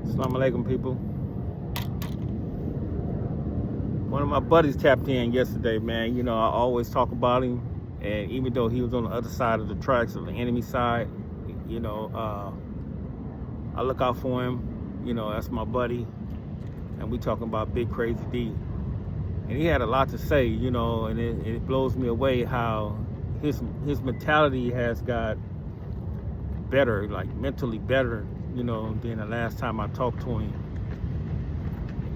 Assalamu alaikum, people. One of my buddies tapped in yesterday, man. I always talk about him, and even though he was on the other side of the tracks, on the enemy side, you know, uh, I look out for him. That's my buddy, and we talking about Big Crazy D. And he had a lot to say, and it blows me away how his mentality has got better, like mentally better, than the last time I talked to him.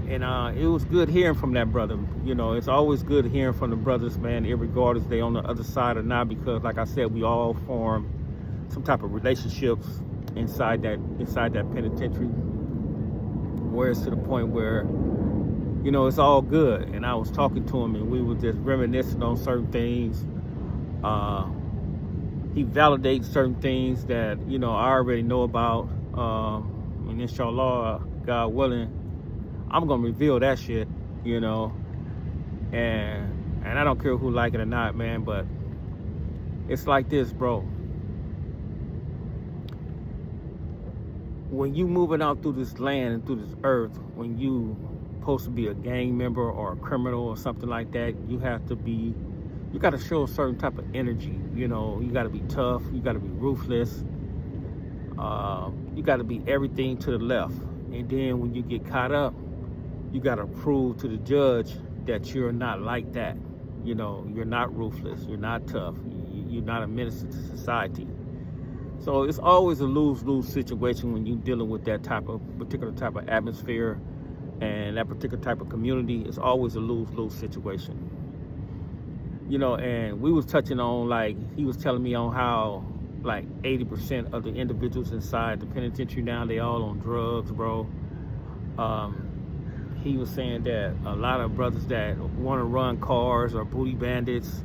And it was good hearing from that brother. It's always good hearing from the brothers, man, regardless they on the other side or not, because like I said, we all form some type of relationships inside that penitentiary, where it's to the point where, it's all good. And I was talking to him and we were just reminiscing on certain things. He validates certain things that, I already know about. And inshallah, God willing, I'm gonna reveal that shit, and I don't care who like it or not, man, but it's like this, bro. When you moving out through this land and through this earth, when you supposed to be a gang member or a criminal or something like that, you gotta show a certain type of energy. You gotta be tough, you gotta be ruthless, you gotta be everything to the left. And then when you get caught up, you got to prove to the judge that you're not like that. You're not ruthless. You're not tough. You're not a menace to society. So it's always a lose-lose situation when you're dealing with that particular type of atmosphere and that particular type of community. It's always a lose-lose situation. And we was touching on, like, he was telling me on how, like, 80% of the individuals inside the penitentiary now, they all on drugs, bro. He was saying that a lot of brothers that want to run cars are booty bandits.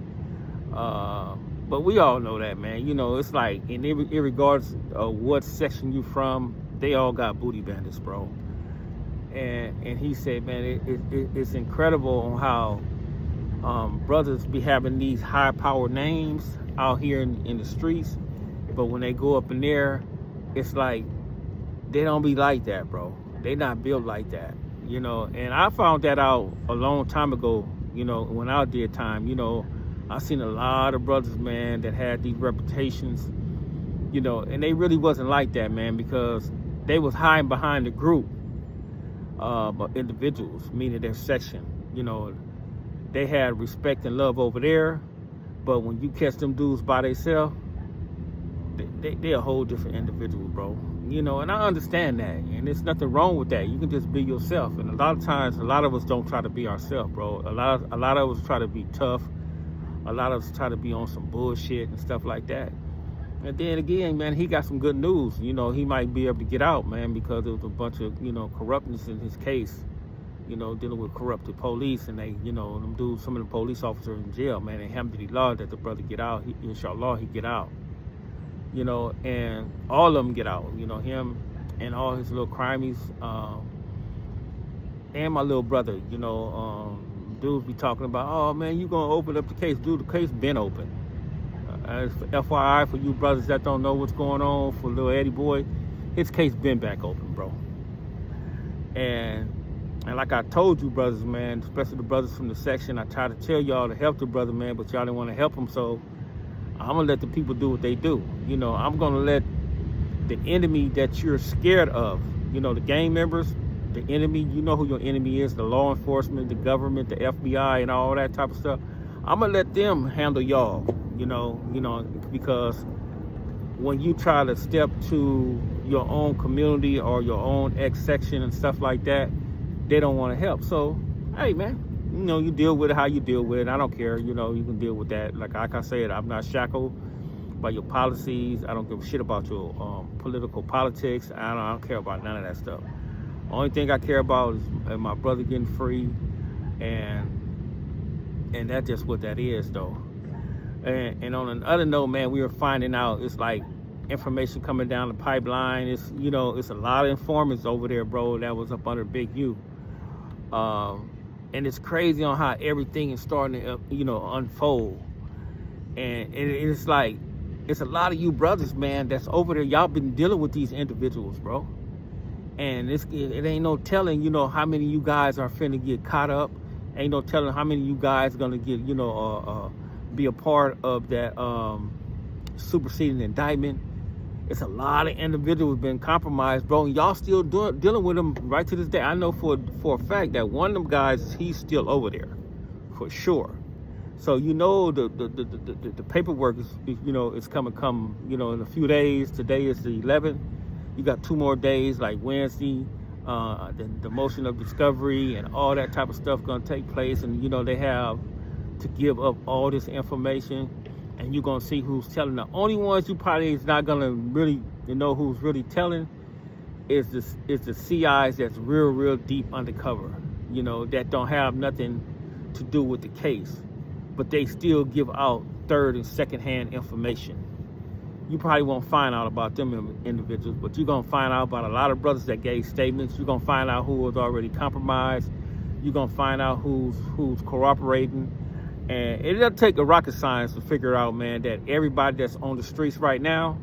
But we all know that, man. It's like, in regards of what section you from, they all got booty bandits, bro. And he said, man, it's incredible on how brothers be having these high-powered names out here in the streets. But when they go up in there, it's like, they don't be like that, bro. They not built like that. And I found that out a long time ago, when I did time. I seen a lot of brothers, man, that had these reputations, and they really wasn't like that, man, because they was hiding behind the group of individuals, meaning their section. They had respect and love over there, but when you catch them dudes by themselves, they a whole different individual, bro. And I understand that, and there's nothing wrong with that. You can just be yourself. And a lot of times, a lot of us don't try to be ourselves, bro. A lot of us try to be tough. A lot of us try to be on some bullshit and stuff like that. And then again, man, he got some good news. He might be able to get out, man, because there was a bunch of, corruptness in his case, dealing with corrupted police, and they, them dudes, some of the police officers in jail, man. And alhamdulillah that the brother get out. Inshallah, he get out. And all of them get out, him and all his little crimies, and my little brother, dudes be talking about, oh man, you gonna open up the case. Dude, the case been open. FYI for you brothers that don't know what's going on, for little Eddie boy, his case been back open, bro. And like I told you brothers, man, especially the brothers from the section, I try to tell y'all to help the brother, man, but y'all didn't want to help him, so I'm gonna let the people do what they do. I'm gonna let the enemy that you're scared of, the gang members, the enemy, you know who your enemy is, the law enforcement, the government, the FBI, and all that type of stuff. I'm gonna let them handle y'all, because when you try to step to your own community or your own X section and stuff like that, they don't want to help. So, hey, man, you deal with it how you deal with it. I don't care. You can deal with that. Like I said, I'm not shackled by your policies. I don't give a shit about your political politics. I don't care about none of that stuff. Only thing I care about is my brother getting free, and that's just what that is, though. And on another note, man, we were finding out, it's like information coming down the pipeline. It's it's a lot of informants over there, bro, that was up under Big U. And it's crazy on how everything is starting to, unfold. And it's like, it's a lot of you brothers, man, that's over there. Y'all been dealing with these individuals, bro. And it ain't no telling, how many of you guys are finna get caught up. Ain't no telling how many of you guys gonna get, be a part of that superseding indictment. It's a lot of individuals been compromised, bro. And y'all still dealing with them right to this day. I know for a fact that one of them guys, he's still over there, for sure. So the paperwork is it's come in a few days. Today is the 11th. You got 2 more days, like Wednesday. The motion of discovery and all that type of stuff gonna take place, and they have to give up all this information, and you're gonna see who's telling. The only ones you probably is not gonna really who's really telling is the CIs that's real deep undercover, that don't have nothing to do with the case, but they still give out third and second hand information. You probably won't find out about them individuals, but you're going to find out about a lot of brothers that gave statements. You're going to find out who was already compromised. You're going to find out who's cooperating. And it doesn't take a rocket science to figure out, man, that everybody that's on the streets right now,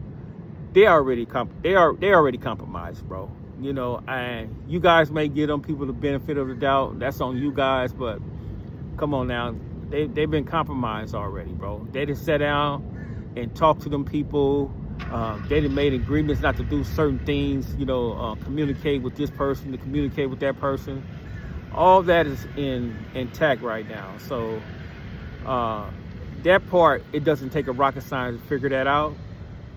they already compromised, bro. And you guys may give them people the benefit of the doubt. That's on you guys, but come on now. They've been compromised already, bro. They done sat down and talk to them people. They done made agreements not to do certain things, communicate with this person, to communicate with that person. All that is intact right now. So that part, it doesn't take a rocket science to figure that out.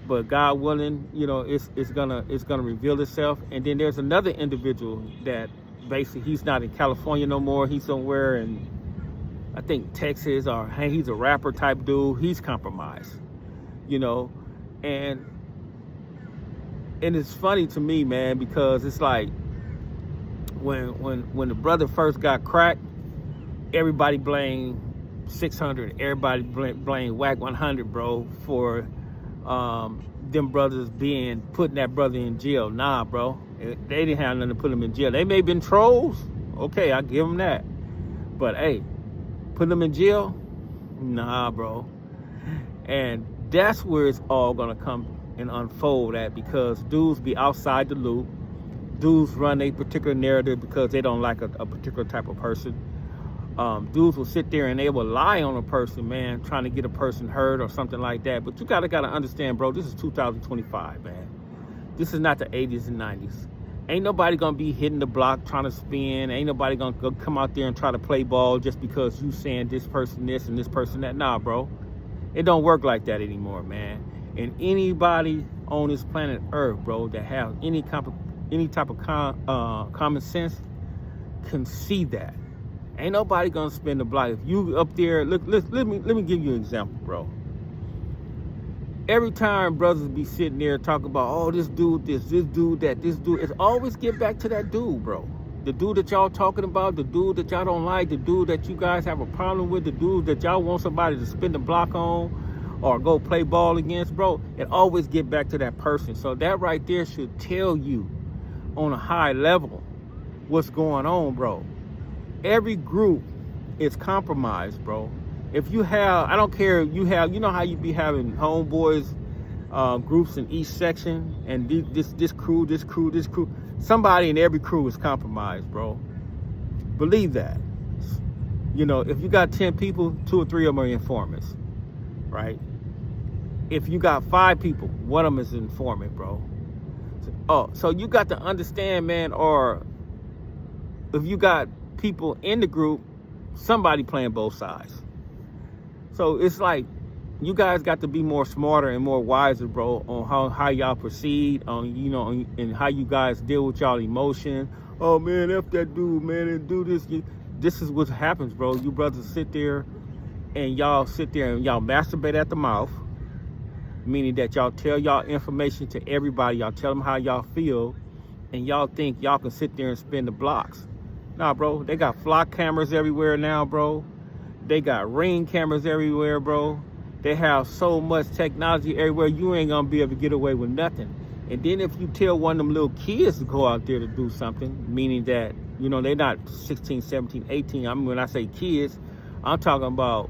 But God willing, it's gonna reveal itself. And then there's another individual that basically he's not in California no more. He's somewhere in, I think, Texas, or he's a rapper type dude. He's compromised. And it's funny to me, man, because it's like when the brother first got cracked, everybody blamed 600, everybody blamed Whack 100, bro, for them brothers putting that brother in jail. Nah, bro, they didn't have nothing to put him in jail. They may have been trolls, okay, I give them that, but hey, put them in jail? Nah, bro. And that's where it's all gonna come and unfold at, because dudes be outside the loop. Dudes run a particular narrative because they don't like a particular type of person. Dudes will sit there and they will lie on a person, man, trying to get a person hurt or something like that. But you gotta understand, bro, this is 2025, man. This is not the 80s and 90s. Ain't nobody gonna be hitting the block trying to spin. Ain't nobody gonna go come out there and try to play ball just because you saying this person this and this person that. Nah, bro. It don't work like that anymore, man. And anybody on this planet Earth, bro, that have any type of common sense can see that. Ain't nobody gonna spin the block. If you up there, look, let me give you an example, bro. Every time brothers be sitting there talking about, oh, this dude, this dude, that, this dude, it's always get back to that dude, bro. The dude that y'all talking about, the dude that y'all don't like, the dude that you guys have a problem with, the dude that y'all want somebody to spin the block on or go play ball against, bro. It always get back to that person. So that right there should tell you on a high level what's going on, bro. Every group is compromised, bro. If you have, I don't care if you have, how you be having homeboys, groups in each section, and this crew, somebody in every crew is compromised, bro. Believe that. If you got 10 people, 2 or 3 of them are informants, right? If you got 5 people, one of them is an informant, bro. So you got to understand, man, or if you got people in the group, somebody playing both sides. So it's like, you guys got to be more smarter and more wiser, bro, on how y'all proceed, on, and how you guys deal with y'all emotion. Oh, man, F that dude, man, and do this. This is what happens, bro. You brothers sit there and y'all masturbate at the mouth, meaning that y'all tell y'all information to everybody. Y'all tell them how y'all feel, and y'all think y'all can sit there and spin the blocks. Nah, bro, they got flock cameras everywhere now, bro. They got Ring cameras everywhere, bro. They have so much technology everywhere, you ain't gonna be able to get away with nothing. And then if you tell one of them little kids to go out there to do something, meaning that, they're not 16, 17, 18. I mean, when I say kids, I'm talking about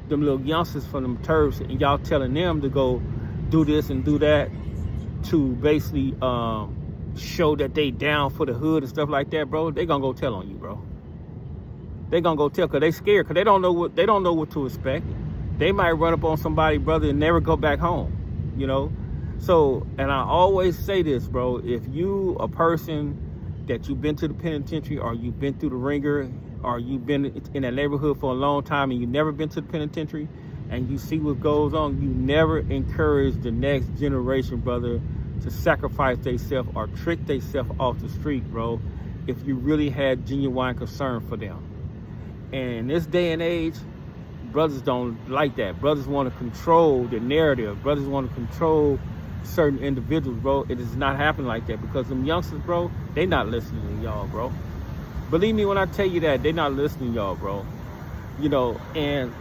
them little youngsters from them turfs, and y'all telling them to go do this and do that to basically show that they down for the hood and stuff like that, bro, they gonna go tell on you, bro. They gonna go tell, cause they scared, cause they don't know what to expect. They might run up on somebody, brother, and never go back home, you know. So, and I always say this, bro, if you a person that you've been to the penitentiary, or you've been through the ringer, or you've been in that neighborhood for a long time and you've never been to the penitentiary, and you see what goes on, you never encourage the next generation, brother, to sacrifice themselves or trick themselves off the street, bro, if you really had genuine concern for them. And in this day and age, brothers don't like that. Brothers want to control the narrative. Brothers want to control certain individuals, bro. It does not happen like that, because them youngsters, bro, they not listening to y'all, bro. Believe me when I tell you that, they not listening to y'all, bro. You know, and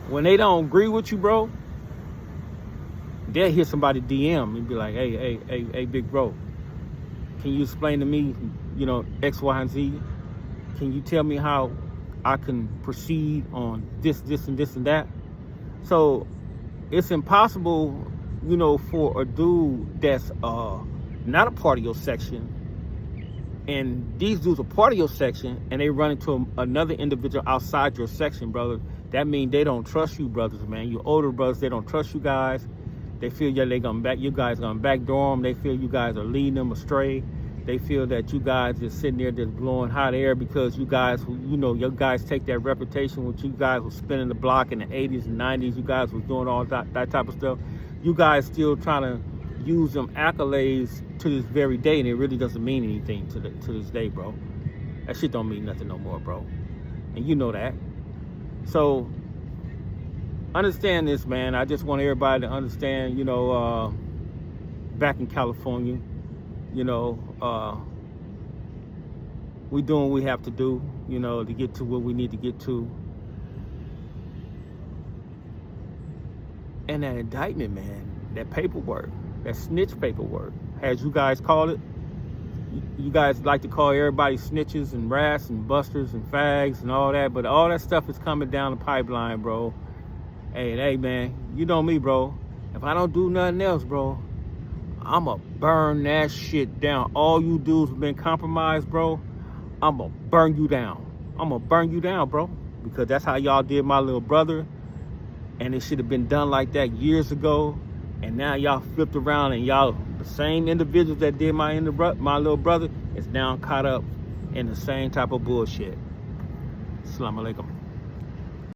when they don't agree with you, bro, they'll hear somebody DM and be like, hey, big bro, can you explain to me, you know, X, Y, and Z? Can you tell me how I can proceed on this, and this, and that? So it's impossible, you know, for a dude that's not a part of your section, and these dudes are part of your section, and they run into another individual outside your section, brother. That means they don't trust you, brothers, man. You older brothers, they don't trust you guys. They feel you guys gonna backdoor them. They feel you guys are leading them astray. They feel that you guys just sitting there just blowing hot air because you guys, you know, your guys take that reputation with you guys was spinning the block in the 80s and 90s. You guys was doing all that type of stuff. You guys still trying to use them accolades to this very day, and it really doesn't mean anything to this day, bro. That shit don't mean nothing no more, bro. And you know that. So understand this, man. I just want everybody to understand, you know, back in California, you know, we doing what we have to do, you know, to get to what we need to get to. And that indictment, man, that paperwork, that snitch paperwork, as you guys call it. You guys like to call everybody snitches and rats and busters and fags and all that, but all that stuff is coming down the pipeline, bro. Hey, man, you know me, bro. If I don't do nothing else, bro, I'ma burn that shit down. All you dudes have been compromised, bro. I'ma burn you down. I'ma burn you down, bro. Because that's how y'all did my little brother. And it should have been done like that years ago. And now y'all flipped around, and y'all, the same individuals that did my little brother, is now caught up in the same type of bullshit. Assalamu alaikum.